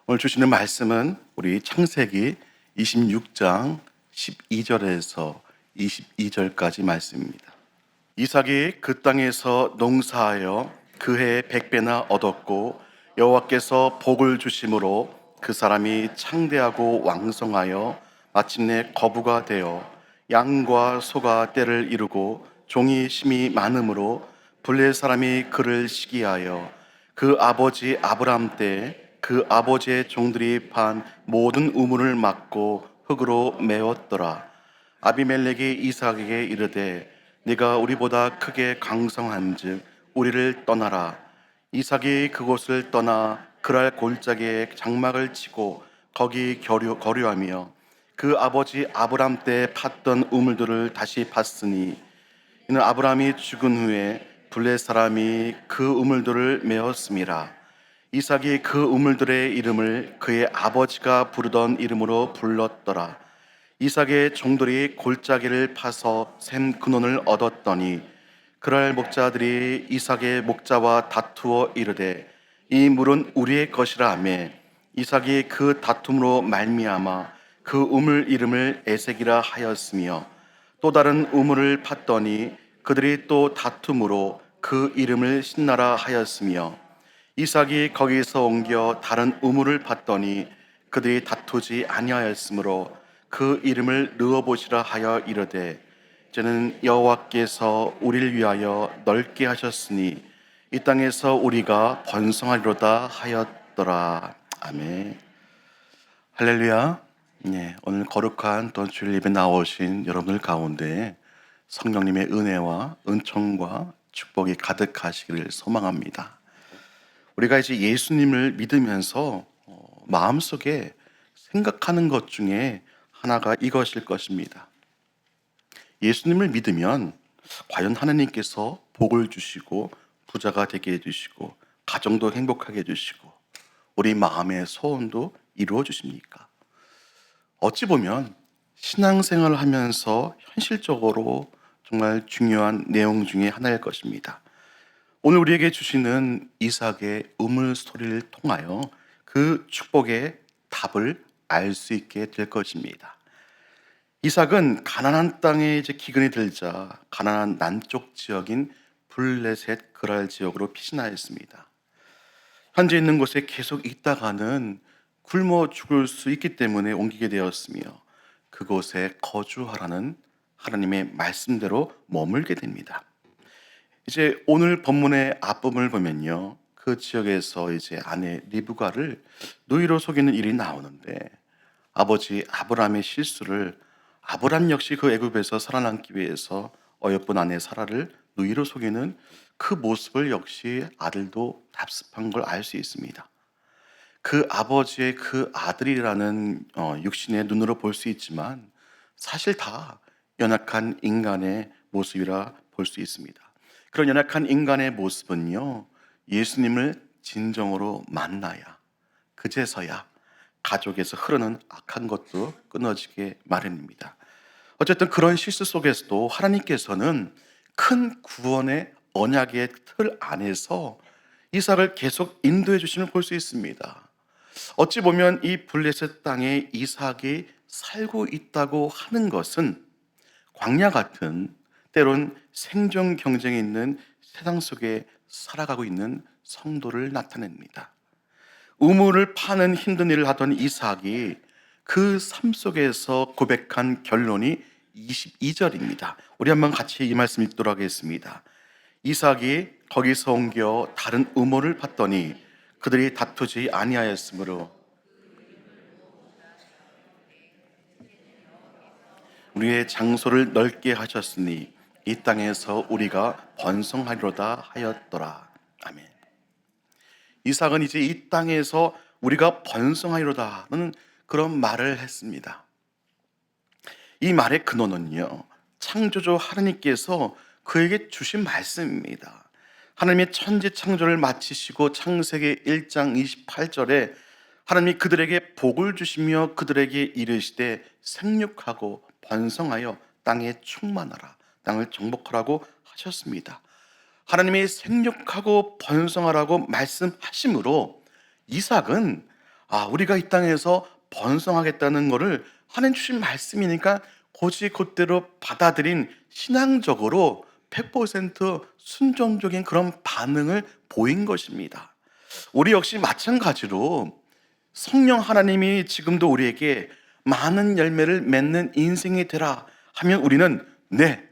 오늘 주시는 말씀은 우리 창세기 26장 12절에서 22절까지 말씀입니다. 이삭이 그 땅에서 농사하여 그 해에 100배나 얻었고 여호와께서 복을 주심으로 그 사람이 창대하고 왕성하여 마침내 거부가 되어 양과 소가 떼를 이루고 종이 심이 많음으로 블레 사람이 그를 시기하여 그 아버지 아브람 때 그 아버지의 종들이 판 모든 우물을 막고 흙으로 메웠더라. 아비멜렉이 이삭에게 이르되 네가 우리보다 크게 강성한즉 우리를 떠나라. 이삭이 그곳을 떠나 그랄 골짜기에 장막을 치고 거기 거류하며 그 아버지 아브람 때 팠던 우물들을 다시 팠으니 이는 아브람이 죽은 후에 블레 사람이 그 우물들을 메었음이라. 이삭이 그 우물들의 이름을 그의 아버지가 부르던 이름으로 불렀더라. 이삭의 종들이 골짜기를 파서 샘 근원을 얻었더니 그랄 목자들이 이삭의 목자와 다투어 이르되 이 물은 우리의 것이라 하며 이삭이 그 다툼으로 말미암아 그 우물 이름을 에색이라 하였으며 또 다른 우물을 팠더니 그들이 또 다툼으로 그 이름을 신나라 하였으며 이삭이 거기서 옮겨 다른 우물을 팠더니 그들이 다투지 아니하였으므로 그 이름을 르호봇이라 하여 이르되 저는 여호와께서 우리를 위하여 넓게 하셨으니 이 땅에서 우리가 번성하리로다 하였더라. 아멘. 할렐루야. 네, 오늘 거룩한 또 주일 예배 나오신 여러분들 가운데 성령님의 은혜와 은총과 축복이 가득하시기를 소망합니다. 우리가 이제 예수님을 믿으면서 마음속에 생각하는 것 중에 하나가 이것일 것입니다. 예수님을 믿으면 과연 하나님께서 복을 주시고 부자가 되게 해주시고 가정도 행복하게 해주시고 우리 마음의 소원도 이루어 주십니까? 어찌 보면 신앙생활을 하면서 현실적으로 정말 중요한 내용 중에 하나일 것입니다. 오늘 우리에게 주시는 이삭의 우물 스토리를 통하여 그 축복의 답을 알 수 있게 될 것입니다. 이삭은 가나안 땅에 이제 기근이 들자 가나안 남쪽 지역인 블레셋 그랄 지역으로 피신하였습니다. 현재 있는 곳에 계속 있다가는 굶어 죽을 수 있기 때문에 옮기게 되었으며 그곳에 거주하라는 하나님의 말씀대로 머물게 됩니다. 이제 오늘 본문의 앞부분을 보면요, 그 지역에서 이제 아내 리브가를 누이로 속이는 일이 나오는데 아버지 아브람의 실수를 아브람 역시 그 애굽에서 살아남기 위해서 어여쁜 아내 사라를 누이로 속이는 그 모습을 역시 아들도 답습한 걸 알 수 있습니다. 그 아버지의 그 아들이라는 육신의 눈으로 볼 수 있지만 사실 다 연약한 인간의 모습이라 볼 수 있습니다. 그런 연약한 인간의 모습은요, 예수님을 진정으로 만나야 그제서야 가족에서 흐르는 악한 것도 끊어지게 마련입니다. 어쨌든 그런 실수 속에서도 하나님께서는 큰 구원의 언약의 틀 안에서 이삭을 계속 인도해 주심을 볼 수 있습니다. 어찌 보면 이 블레셋 땅에 이삭이 살고 있다고 하는 것은 광야 같은 때론 생존 경쟁이 있는 세상 속에 살아가고 있는 성도를 나타냅니다. 우물을 파는 힘든 일을 하던 이삭이 그 삶 속에서 고백한 결론이 22절입니다. 우리 한번 같이 이 말씀 읽도록 하겠습니다. 이삭이 거기서 옮겨 다른 우물을 팠더니 그들이 다투지 아니하였으므로 우리의 장소를 넓게 하셨으니 이 땅에서 우리가 번성하리로다 하였더라. 아멘. 이삭은 이제 이 땅에서 우리가 번성하리로다는 그런 말을 했습니다. 이 말의 근원은요, 창조주 하나님께서 그에게 주신 말씀입니다. 하나님의 천지 창조를 마치시고 창세기 1장 28절에 하나님이 그들에게 복을 주시며 그들에게 이르시되 생육하고 번성하여 땅에 충만하라, 땅을 정복하라고 하셨습니다. 하나님이 생육하고 번성하라고 말씀하심으로 이삭은 우리가 이 땅에서 번성하겠다는 거를 하나님 주신 말씀이니까 곧이 곧대로 받아들인 신앙적으로 100% 순종적인 그런 반응을 보인 것입니다. 우리 역시 마찬가지로 성령 하나님이 지금도 우리에게 많은 열매를 맺는 인생이 되라 하면 우리는 네,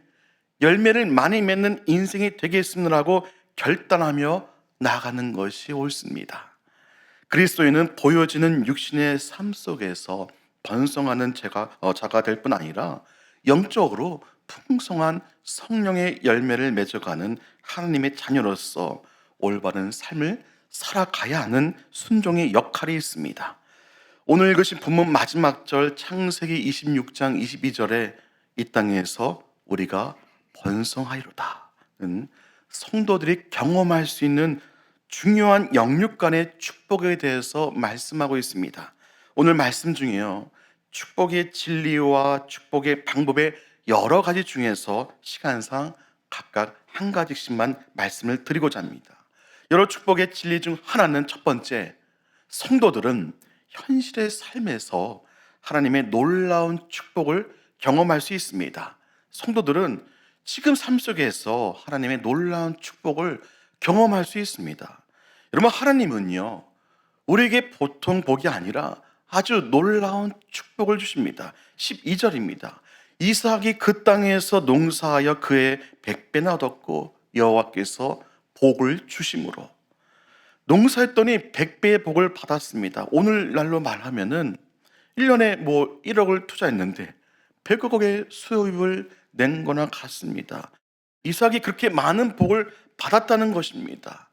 열매를 많이 맺는 인생이 되겠습니다라고 결단하며 나가는 것이 옳습니다. 그리스도인은 보여지는 육신의 삶 속에서 번성하는 자가 될 뿐 아니라 영적으로 풍성한 성령의 열매를 맺어가는 하나님의 자녀로서 올바른 삶을 살아가야 하는 순종의 역할이 있습니다. 오늘 읽으신 본문 마지막 절 창세기 26장 22절에 이 땅에서 우리가 번성하리로다는 성도들이 경험할 수 있는 중요한 영육 간의 축복에 대해서 말씀하고 있습니다. 오늘 말씀 중에요, 축복의 진리와 축복의 방법의 여러 가지 중에서 시간상 각각 한 가지씩만 말씀을 드리고자 합니다. 여러 축복의 진리 중 하나는 첫 번째, 성도들은 현실의 삶에서 하나님의 놀라운 축복을 경험할 수 있습니다. 성도들은 지금 삶 속에서 하나님의 놀라운 축복을 경험할 수 있습니다. 여러분, 하나님은요, 우리에게 보통 복이 아니라 아주 놀라운 축복을 주십니다. 12절입니다. 이삭이 그 땅에서 농사하여 그의 100배나 얻었고 여호와께서 복을 주심으로. 농사했더니 100배의 복을 받았습니다. 오늘날로 말하면은 1년에 1억을 투자했는데 100억의 수입을 낸 거나 같습니다. 이삭이 그렇게 많은 복을 받았다는 것입니다.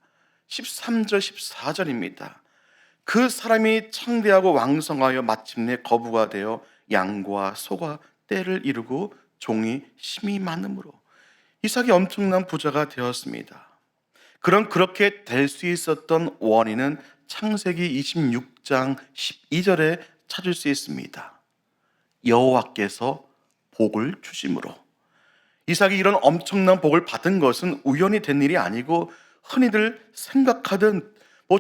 13절 14절입니다. 그 사람이 창대하고 왕성하여 마침내 거부가 되어 양과 소가 때를 이루고 종이 심히 많음으로 이삭이 엄청난 부자가 되었습니다. 그렇게 될 수 있었던 원인은 창세기 26장 12절에 찾을 수 있습니다. 여호와께서 복을 주심으로. 이삭이 이런 엄청난 복을 받은 것은 우연히 된 일이 아니고 흔히들 생각하던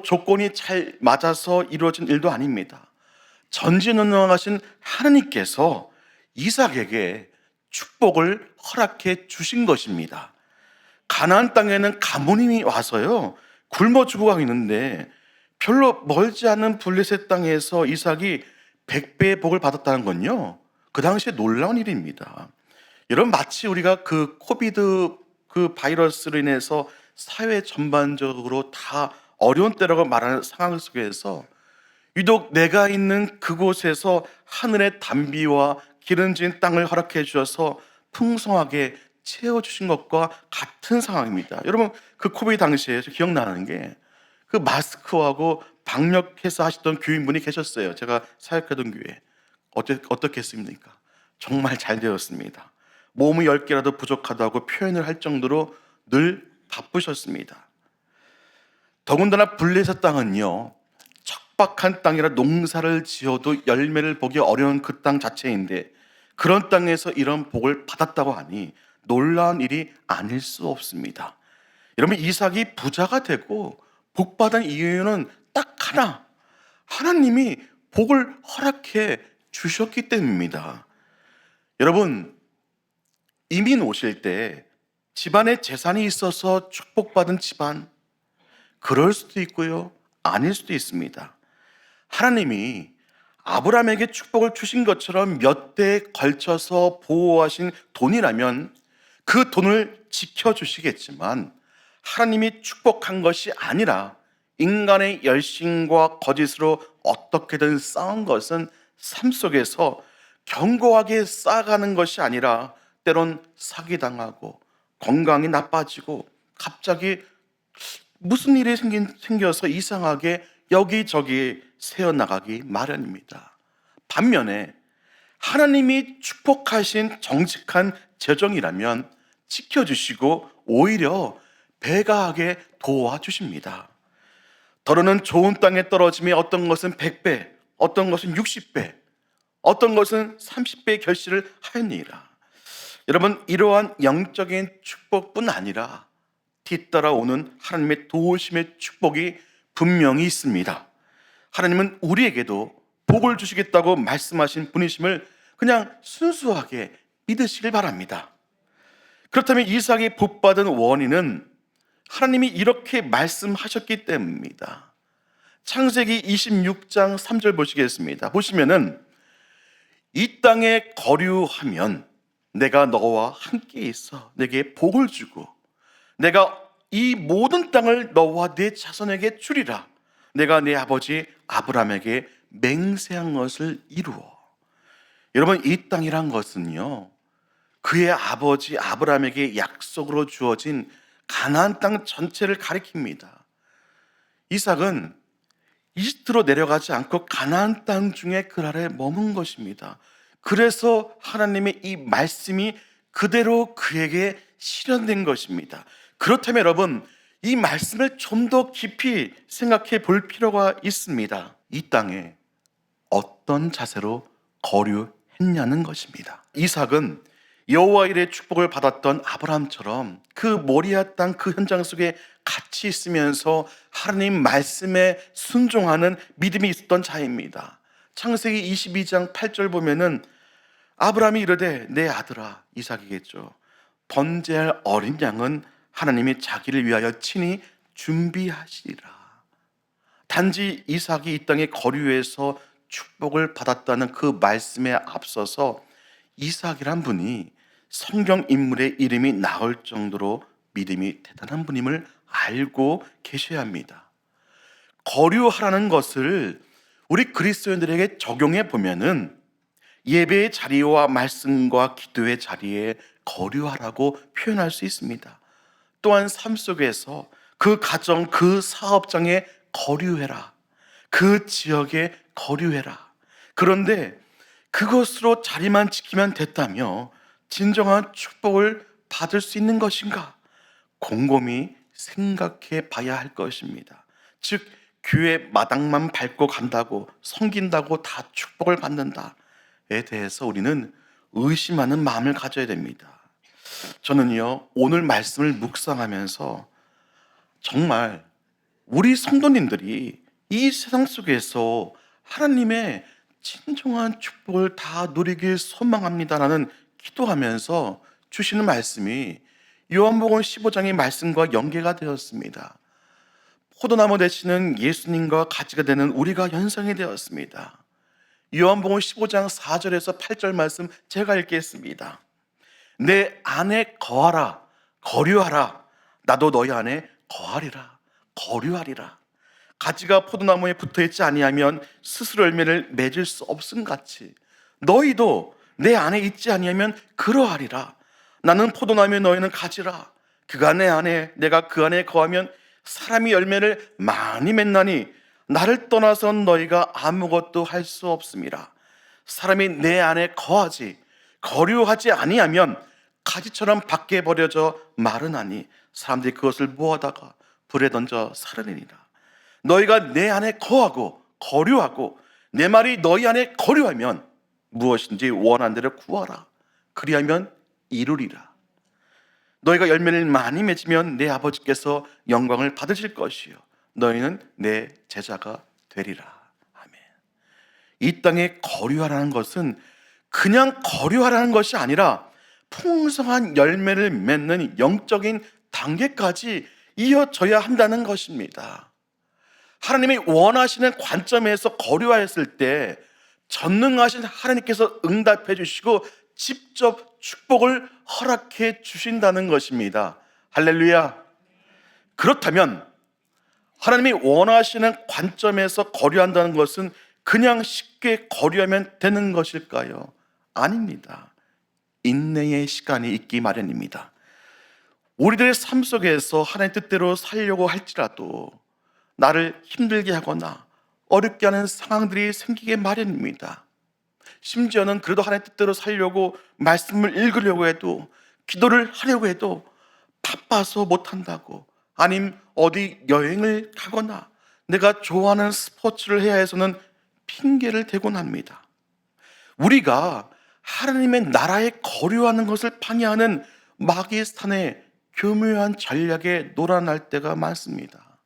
조건이 잘 맞아서 이루어진 일도 아닙니다. 전지전능하신 하나님께서 이삭에게 축복을 허락해 주신 것입니다. 가나안 땅에는 가문이 와서요, 굶어 죽어가고 있는데 별로 멀지 않은 블레셋 땅에서 이삭이 100배의 복을 받았다는 건요, 그 당시에 놀라운 일입니다. 여러분, 마치 우리가 그 코비드 그 바이러스로 인해서 사회 전반적으로 다 어려운 때라고 말하는 상황 속에서 유독 내가 있는 그곳에서 하늘의 단비와 기름진 땅을 허락해 주셔서 풍성하게 채워주신 것과 같은 상황입니다. 여러분, 그 코비드 당시에 기억나는 게 그 마스크하고 방역해서 하시던 교인분이 계셨어요. 제가 사역하던 교회. 어떻게 했습니까? 정말 잘 되었습니다. 몸이 10개라도 부족하다고 표현을 할 정도로 늘 바쁘셨습니다. 더군다나 블레셋 땅은요, 척박한 땅이라 농사를 지어도 열매를 보기 어려운 그 땅 자체인데 그런 땅에서 이런 복을 받았다고 하니 놀라운 일이 아닐 수 없습니다. 여러분, 이삭이 부자가 되고 복받은 이유는 딱 하나, 하나님이 복을 허락해 주셨기 때문입니다. 여러분, 이민 오실 때 집안에 재산이 있어서 축복받은 집안, 그럴 수도 있고요, 아닐 수도 있습니다. 하나님이 아브라함에게 축복을 주신 것처럼 몇 대에 걸쳐서 보호하신 돈이라면 그 돈을 지켜주시겠지만, 하나님이 축복한 것이 아니라 인간의 열심과 거짓으로 어떻게든 쌓은 것은 삶 속에서 견고하게 쌓아가는 것이 아니라 때론 사기당하고 건강이 나빠지고 갑자기 무슨 일이 생겨서 이상하게 여기저기 새어나가기 마련입니다. 반면에 하나님이 축복하신 정직한 재정이라면 지켜주시고 오히려 배가하게 도와주십니다. 더러는 좋은 땅에 떨어짐에 어떤 것은 100배, 어떤 것은 60배, 어떤 것은 30배의 결실을 하였느니라. 여러분, 이러한 영적인 축복뿐 아니라 뒤따라오는 하나님의 도우심의 축복이 분명히 있습니다. 하나님은 우리에게도 복을 주시겠다고 말씀하신 분이심을 그냥 순수하게 믿으시길 바랍니다. 그렇다면 이삭이 복받은 원인은 하나님이 이렇게 말씀하셨기 때문입니다. 창세기 26장 3절 보시겠습니다. 보시면은 이 땅에 거류하면 내가 너와 함께 있어 내게 복을 주고 내가 이 모든 땅을 너와 네 자손에게 주리라. 내가 내 아버지 아브라함에게 맹세한 것을 이루어. 여러분, 이 땅이란 것은요, 그의 아버지 아브라함에게 약속으로 주어진 가나안 땅 전체를 가리킵니다. 이삭은 이집트로 내려가지 않고 가나안 땅 중에 그 아래 머문 것입니다. 그래서 하나님의 이 말씀이 그대로 그에게 실현된 것입니다. 그렇다면 여러분, 이 말씀을 좀 더 깊이 생각해 볼 필요가 있습니다. 이 땅에 어떤 자세로 거류했냐는 것입니다. 이삭은 여호와 일의 축복을 받았던 아브라함처럼 그 모리아 땅 그 현장 속에 같이 있으면서 하나님 말씀에 순종하는 믿음이 있었던 자입니다. 창세기 22장 8절 보면은 아브라함이 이르되 내 아들아, 이삭이겠죠, 번제할 어린 양은 하나님이 자기를 위하여 친히 준비하시리라. 단지 이삭이 이 땅의 거류에서 축복을 받았다는 그 말씀에 앞서서 이삭이란 분이 성경 인물의 이름이 나올 정도로 믿음이 대단한 분임을 알고 계셔야 합니다. 거류하라는 것을 우리 그리스도인들에게 적용해 보면은 예배의 자리와 말씀과 기도의 자리에 거류하라고 표현할 수 있습니다. 또한 삶 속에서 그 가정, 그 사업장에 거류해라. 그 지역에 거류해라. 그런데 그것으로 자리만 지키면 됐다며 진정한 축복을 받을 수 있는 것인가? 곰곰이 생각해 봐야 할 것입니다. 즉, 교회 마당만 밟고 간다고, 섬긴다고 다 축복을 받는다에 대해서 우리는 의심하는 마음을 가져야 됩니다. 저는요, 오늘 말씀을 묵상하면서 정말 우리 성도님들이 이 세상 속에서 하나님의 진정한 축복을 다 누리길 소망합니다라는 기도하면서 주시는 말씀이 요한복음 15장의 말씀과 연계가 되었습니다. 포도나무 되시는 예수님과 가지가 되는 우리가 연상이 되었습니다. 요한복음 15장 4절에서 8절 말씀 제가 읽겠습니다. 내 안에 거하라, 거류하라. 나도 너희 안에 거하리라, 거류하리라. 가지가 포도나무에 붙어있지 아니하면 스스로 열매를 맺을 수 없음 같이 너희도 내 안에 있지 아니하면 그러하리라. 나는 포도나무에 너희는 가지라. 그가 내 안에 내가 그 안에 거하면 사람이 열매를 많이 맺나니 나를 떠나선 너희가 아무것도 할 수 없음이라. 사람이 내 안에 거하지 거류하지 아니하면 가지처럼 밖에 버려져 마르나니 사람들이 그것을 모아다가 불에 던져 사르리니라. 너희가 내 안에 거하고 거류하고 내 말이 너희 안에 거류하면 무엇인지 원하는 대로 구하라. 그리하면 이루리라. 너희가 열매를 많이 맺으면 내 아버지께서 영광을 받으실 것이요 너희는 내 제자가 되리라. 아멘. 이 땅에 거류하라는 것은 그냥 거류하라는 것이 아니라 풍성한 열매를 맺는 영적인 단계까지 이어져야 한다는 것입니다. 하나님이 원하시는 관점에서 거류하였을 때 전능하신 하나님께서 응답해 주시고 직접 축복을 허락해 주신다는 것입니다. 할렐루야. 그렇다면 하나님이 원하시는 관점에서 거류한다는 것은 그냥 쉽게 거류하면 되는 것일까요? 아닙니다. 인내의 시간이 있기 마련입니다. 우리들의 삶 속에서 하나님의 뜻대로 살려고 할지라도 나를 힘들게 하거나 어렵게 하는 상황들이 생기게 마련입니다. 심지어는 그래도 하나님의 뜻대로 살려고 말씀을 읽으려고 해도 기도를 하려고 해도 바빠서 못한다고, 아님 어디 여행을 가거나 내가 좋아하는 스포츠를 해야 해서는 핑계를 대곤 합니다. 우리가 하나님의 나라에 거류하는 것을 방해하는 마귀의 스탄의 교묘한 전략에 놀아날 때가 많습니다.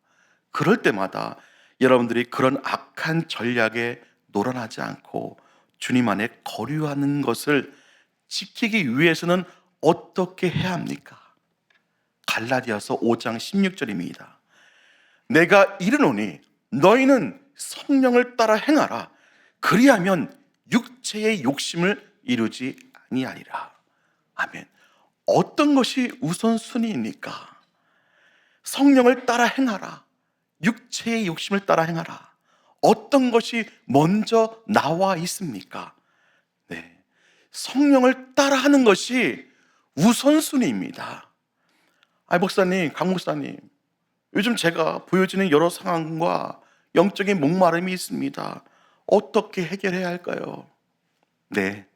그럴 때마다 여러분들이 그런 악한 전략에 놀아나지 않고 주님 안에 거류하는 것을 지키기 위해서는 어떻게 해야 합니까? 갈라디아서 5장 16절입니다. 내가 이르노니 너희는 성령을 따라 행하라. 그리하면 육체의 욕심을 이루지 아니하리라. 아멘. 어떤 것이 우선순위입니까? 성령을 따라 행하라. 육체의 욕심을 따라 행하라. 어떤 것이 먼저 나와 있습니까? 네. 성령을 따라 하는 것이 우선순위입니다. 목사님, 강 목사님, 요즘 제가 보여지는 여러 상황과 영적인 목마름이 있습니다. 어떻게 해결해야 할까요? 네.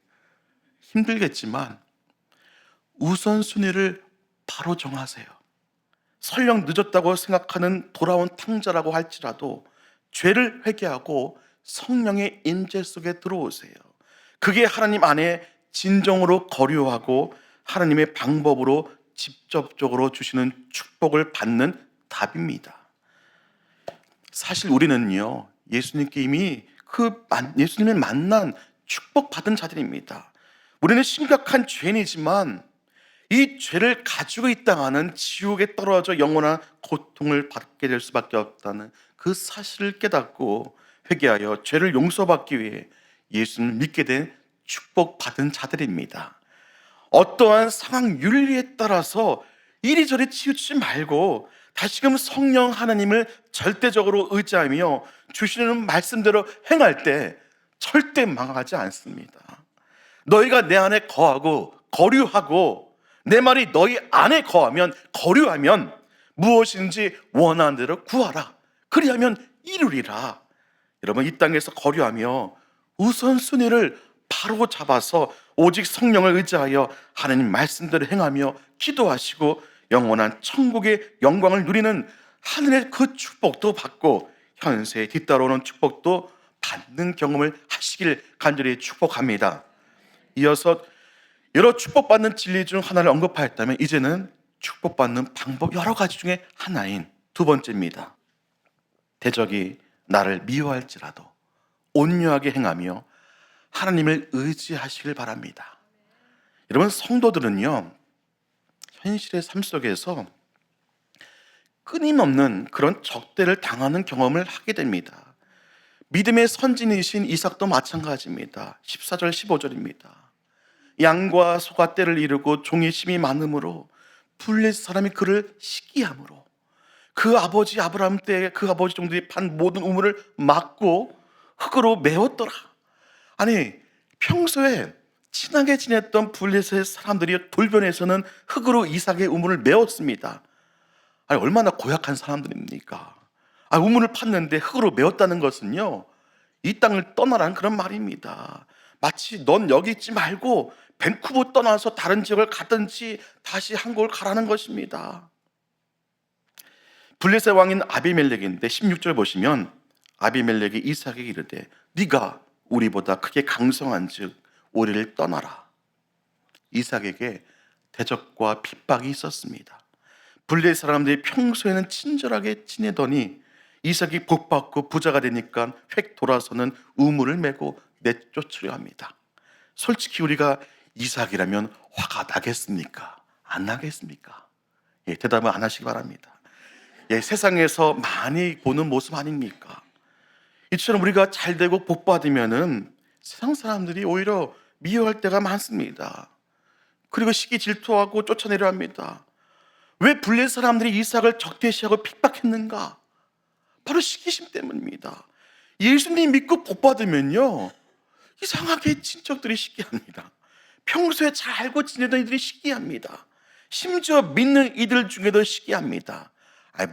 힘들겠지만 우선순위를 바로 정하세요. 설령 늦었다고 생각하는 돌아온 탕자라고 할지라도 죄를 회개하고 성령의 임재 속에 들어오세요. 그게 하나님 안에 진정으로 거류하고 하나님의 방법으로 직접적으로 주시는 축복을 받는 답입니다. 사실 우리는요, 예수님께 이미 예수님을 만난 축복받은 자들입니다. 우리는 심각한 죄인이지만 이 죄를 가지고 있다가는 지옥에 떨어져 영원한 고통을 받게 될 수밖에 없다는 그 사실을 깨닫고 회개하여 죄를 용서받기 위해 예수님을 믿게 된 축복받은 자들입니다. 어떠한 상황 윤리에 따라서 이리저리 치우치지 말고 다시금 성령 하나님을 절대적으로 의지하며 주시는 말씀대로 행할 때 절대 망하지 않습니다. 너희가 내 안에 거하고 거류하고 내 말이 너희 안에 거류하면 무엇인지 원하는 대로 구하라. 그리하면 이루리라. 여러분, 이 땅에서 거류하며 우선순위를 바로 잡아서 오직 성령을 의지하여 하나님 말씀대로 행하며 기도하시고 영원한 천국의 영광을 누리는 하늘의 그 축복도 받고 현세에 뒤따라오는 축복도 받는 경험을 하시길 간절히 축복합니다. 이어서 여러 축복받는 진리 중 하나를 언급하였다면 이제는 축복받는 방법 여러 가지 중에 하나인 두 번째입니다. 대적이 나를 미워할지라도 온유하게 행하며 하나님을 의지하시길 바랍니다. 여러분, 성도들은요, 현실의 삶 속에서 끊임없는 그런 적대를 당하는 경험을 하게 됩니다. 믿음의 선진이신 이삭도 마찬가지입니다. 14절 15절입니다. 양과 소가 떼를 이루고 종이 심이 많음으로 블레셋 사람이 그를 시기함으로 그 아버지 아브라함 때에 그 아버지 종들이 판 모든 우물을 막고 흙으로 메웠더라. 아니, 평소에 친하게 지냈던 블레셋 사람들이 돌변해서는 흙으로 이삭의 우물을 메웠습니다. 아니, 얼마나 고약한 사람들입니까? 우물을 팠는데 흙으로 메웠다는 것은요, 이 땅을 떠나라는 그런 말입니다. 마치 넌 여기 있지 말고 밴쿠버 떠나서 다른 지역을 가든지 다시 한국을 가라는 것입니다. 블레셋 왕인 아비멜렉인데 16절 보시면 아비멜렉이 이삭에게 이르되 네가 우리보다 크게 강성한즉 우리를 떠나라. 이삭에게 대적과 핍박이 있었습니다. 블레셋 사람들이 평소에는 친절하게 지내더니 이삭이 복받고 부자가 되니까 획 돌아서는 우물을 메고 내쫓으려 합니다. 솔직히 우리가 이삭이라면 화가 나겠습니까? 안 나겠습니까? 대답을 안 하시기 바랍니다. 세상에서 많이 보는 모습 아닙니까? 이처럼 우리가 잘 되고 복 받으면은 세상 사람들이 오히려 미워할 때가 많습니다. 그리고 시기 질투하고 쫓아내려 합니다. 왜 블레셋 사람들이 이삭을 적대시하고 핍박했는가? 바로 시기심 때문입니다. 예수님 믿고 복 받으면요, 이상하게 친척들이 시기합니다. 평소에 잘 알고 지내던 이들이 시기합니다. 심지어 믿는 이들 중에도 시기합니다.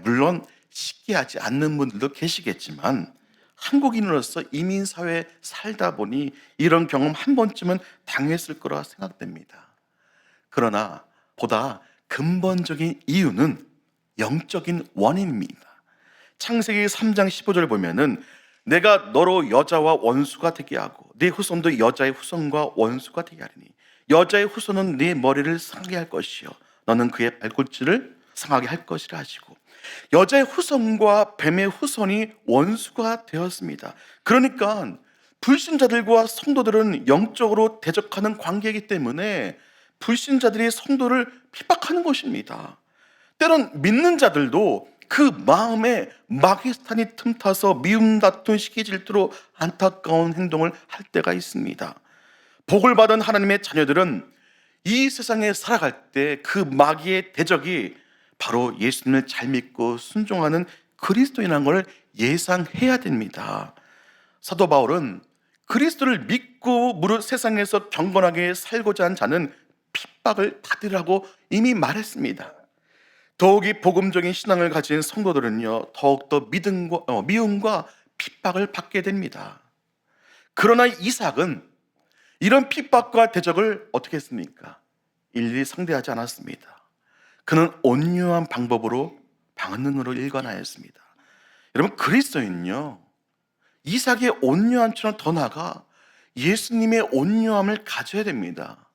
물론 시기하지 않는 분들도 계시겠지만 한국인으로서 이민사회에 살다 보니 이런 경험 한 번쯤은 당했을 거라 생각됩니다. 그러나 보다 근본적인 이유는 영적인 원인입니다. 창세기 3장 15절을 보면은 내가 너로 여자와 원수가 되게 하고 네 후손도 여자의 후손과 원수가 되게 하리니 여자의 후손은 네 머리를 상하게 할 것이요 너는 그의 발꿈치를 상하게 할 것이라 하시고 여자의 후손과 뱀의 후손이 원수가 되었습니다. 그러니까 불신자들과 성도들은 영적으로 대적하는 관계이기 때문에 불신자들이 성도를 핍박하는 것입니다. 때론 믿는 자들도 그 마음에 마귀 사탄이 틈타서 미움 다툰 시기 질투로 안타까운 행동을 할 때가 있습니다. 복을 받은 하나님의 자녀들은 이 세상에 살아갈 때 그 마귀의 대적이 바로 예수님을 잘 믿고 순종하는 그리스도인이라는 걸 예상해야 됩니다. 사도 바울은 그리스도를 믿고 무릇 세상에서 경건하게 살고자 한 자는 핍박을 받으라고 이미 말했습니다. 더욱이 복음적인 신앙을 가진 성도들은요, 더욱더 미움과 핍박을 받게 됩니다. 그러나 이삭은 이런 핍박과 대적을 어떻게 했습니까? 일일이 상대하지 않았습니다. 그는 온유한 방법으로 방은 눈으로 일관하였습니다. 여러분, 그리스도인은요, 이삭의 온유함처럼 더 나아가 예수님의 온유함을 가져야 됩니다.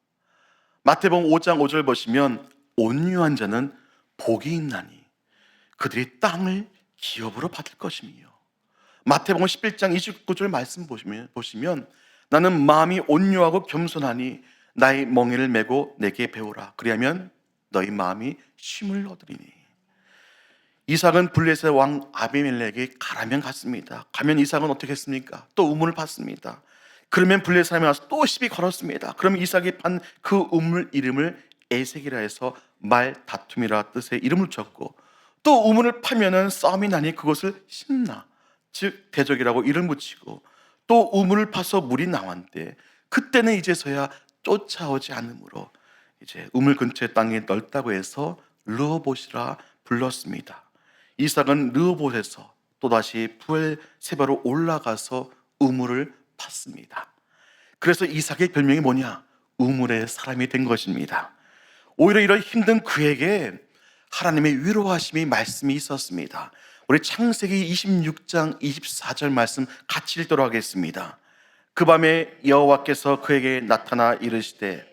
마태복음 5장 5절 보시면 온유한 자는 복이 있나니 그들이 땅을 기업으로 받을 것이며, 마태복음 11장 29절 말씀 보시면 나는 마음이 온유하고 겸손하니 나의 멍에를 메고 내게 배우라. 그리하면 너희 마음이 쉼을 얻으리니. 이삭은 블레셋 왕 아비멜렉에게 가라면 갔습니다. 가면 이삭은 어떻게 했습니까? 또 우물을 팠습니다. 그러면 블레셋 사람이 와서 또 시비 걸었습니다. 그러면 이삭이 판 그 우물 이름을 에색이라 해서 말 다툼이라 뜻의 이름을 쳤고, 또 우물을 파면은 싸움이 나니 그것을 신나, 즉 대적이라고 이름 붙이고, 또 우물을 파서 물이 나왔는데 그때는 이제서야 쫓아오지 않으므로 이제 우물 근처의 땅이 넓다고 해서 르호봇이라 불렀습니다. 이삭은 르호봇에서 또다시 부엘세바로 올라가서 우물을 팠습니다. 그래서 이삭의 별명이 뭐냐? 우물의 사람이 된 것입니다. 오히려 이런 힘든 그에게 하나님의 위로하심이 말씀이 있었습니다. 우리 창세기 26장 24절 말씀 같이 읽도록 하겠습니다. 그 밤에 여호와께서 그에게 나타나 이르시되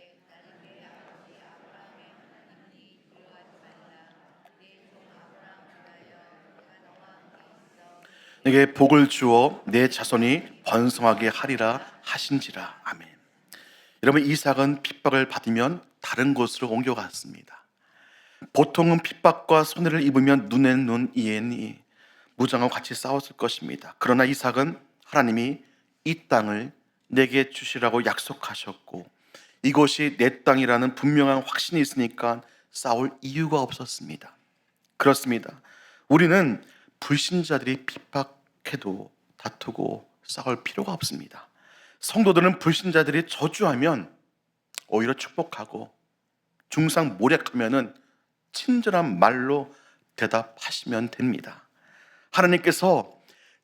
내게 복을 주어 내 자손이 번성하게 하리라 하신지라. 아멘. 여러분, 이삭은 핍박을 받으면 다른 곳으로 옮겨갔습니다. 보통은 핍박과 손해를 입으면 눈엔 눈, 이엔 이, 무장과 같이 싸웠을 것입니다. 그러나 이삭은 하나님이 이 땅을 내게 주시라고 약속하셨고 이곳이 내 땅이라는 분명한 확신이 있으니까 싸울 이유가 없었습니다. 그렇습니다. 우리는 불신자들이 핍박해도 다투고 싸울 필요가 없습니다. 성도들은 불신자들이 저주하면 오히려 축복하고 중상모략하면은 친절한 말로 대답하시면 됩니다. 하나님께서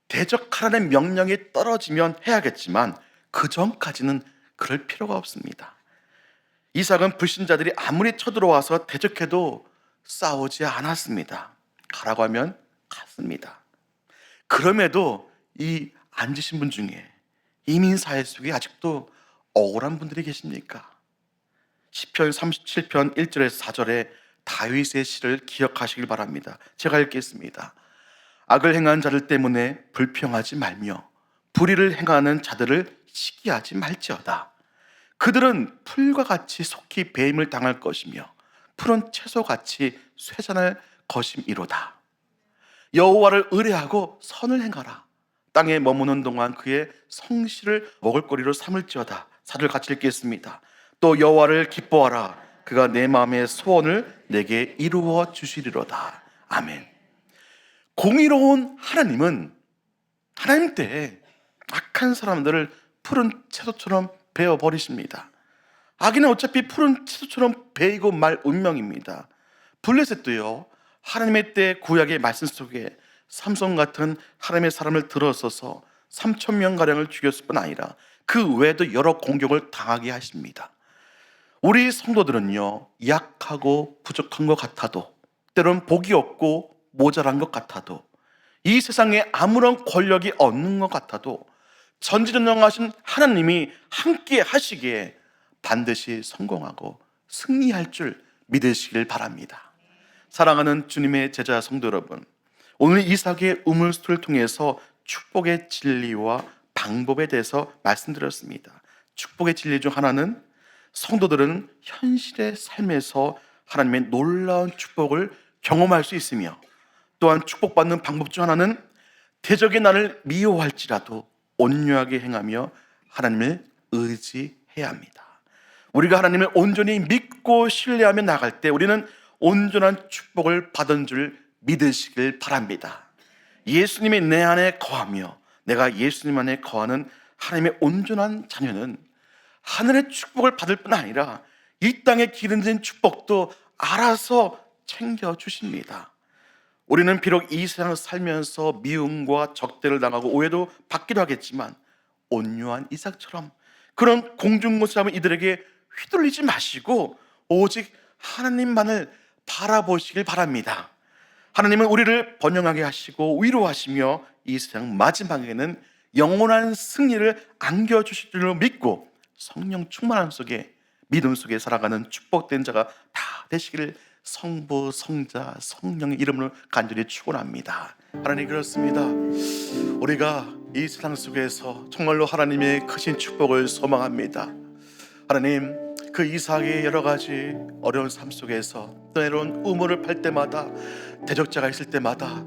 대적하라는 명령이 떨어지면 해야겠지만 그 전까지는 그럴 필요가 없습니다. 이삭은 불신자들이 아무리 쳐들어와서 대적해도 싸우지 않았습니다. 가라고 하면 갔습니다. 그럼에도 이 앉으신 분 중에 이민사회 속에 아직도 억울한 분들이 계십니까? 시편 37편 1절에서 4절에 다윗의 시를 기억하시길 바랍니다. 제가 읽겠습니다. 악을 행한 자들 때문에 불평하지 말며 불의를 행하는 자들을 시기하지 말지어다. 그들은 풀과 같이 속히 배임을 당할 것이며 푸른 채소같이 쇠잔할 것임이로다. 여호와를 의뢰하고 선을 행하라. 땅에 머무는 동안 그의 성실을 먹을거리로 삼을지어다. 사를 같이 읽겠습니다. 또 여호와를 기뻐하라. 그가 내 마음의 소원을 내게 이루어 주시리로다. 아멘. 공의로운 하나님은 하나님 때 악한 사람들을 푸른 채소처럼 베어버리십니다. 악인은 어차피 푸른 채소처럼 베이고 말 운명입니다. 블레셋도요, 하나님의 때 구약의 말씀 속에 삼손 같은 하나님의 사람을 들어서서 3,000명가량을 죽였을 뿐 아니라 그 외에도 여러 공격을 당하게 하십니다. 우리 성도들은요, 약하고 부족한 것 같아도, 때론 복이 없고 모자란 것 같아도, 이 세상에 아무런 권력이 없는 것 같아도 전지전능하신 하나님이 함께 하시기에 반드시 성공하고 승리할 줄 믿으시길 바랍니다. 사랑하는 주님의 제자 성도 여러분, 오늘 이삭의 우물수를 통해서 축복의 진리와 방법에 대해서 말씀드렸습니다. 축복의 진리 중 하나는 성도들은 현실의 삶에서 하나님의 놀라운 축복을 경험할 수 있으며, 또한 축복받는 방법 중 하나는 대적이 나를 미워할지라도 온유하게 행하며 하나님을 의지해야 합니다. 우리가 하나님을 온전히 믿고 신뢰하며 나갈 때 우리는 온전한 축복을 받은 줄 믿으시길 바랍니다. 예수님이 내 안에 거하며 내가 예수님 안에 거하는 하나님의 온전한 자녀는 하늘의 축복을 받을 뿐 아니라 이 땅에 기름진 축복도 알아서 챙겨주십니다. 우리는 비록 이 세상을 살면서 미움과 적대를 당하고 오해도 받기도 하겠지만, 온유한 이삭처럼 그런 공중고사함을 이들에게 휘둘리지 마시고 오직 하나님만을 바라보시길 바랍니다. 하나님은 우리를 번영하게 하시고 위로하시며 이 세상 마지막에는 영원한 승리를 안겨주실 줄로 믿고 성령 충만함 속에, 믿음 속에 살아가는 축복된 자가 다 되시기를 성부, 성자, 성령의 이름으로 간절히 축원합니다. 하나님, 그렇습니다. 우리가 이 세상 속에서 정말로 하나님의 크신 축복을 소망합니다. 하나님, 그 이삭의 여러 가지 어려운 삶 속에서 때로는 우물을 팔 때마다, 대적자가 있을 때마다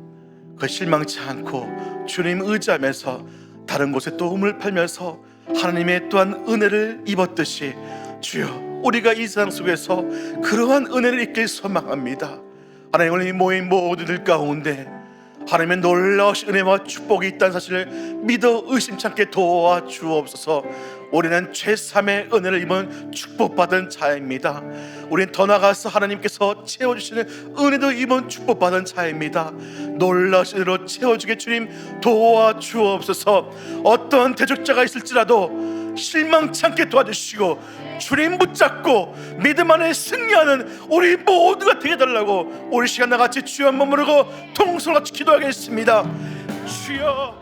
그 실망치 않고 주님 의지하면서 다른 곳에 또 우물 팔면서 하나님의 또한 은혜를 입었듯이, 주여, 우리가 이 세상 속에서 그러한 은혜를 입길 소망합니다. 하나님, 오늘 이 모인 모두들 가운데 하나님의 놀라우신 은혜와 축복이 있다는 사실을 믿어 의심치 않게 도와주옵소서. 우리는 제3의 은혜를 입은 축복받은 자입니다. 우리는 더 나아가서 하나님께서 채워주시는 은혜도 입은 축복받은 자입니다. 놀라우신 은혜로 채워주게 주님 도와주옵소서. 어떤 대적자가 있을지라도 실망치 않게 도와주시고 주님 붙잡고 믿음 안에 승리하는 우리 모두가 되게 달라고 우리 시간 나같이 주여 한번 부르고 통성같이 기도하겠습니다. 주여.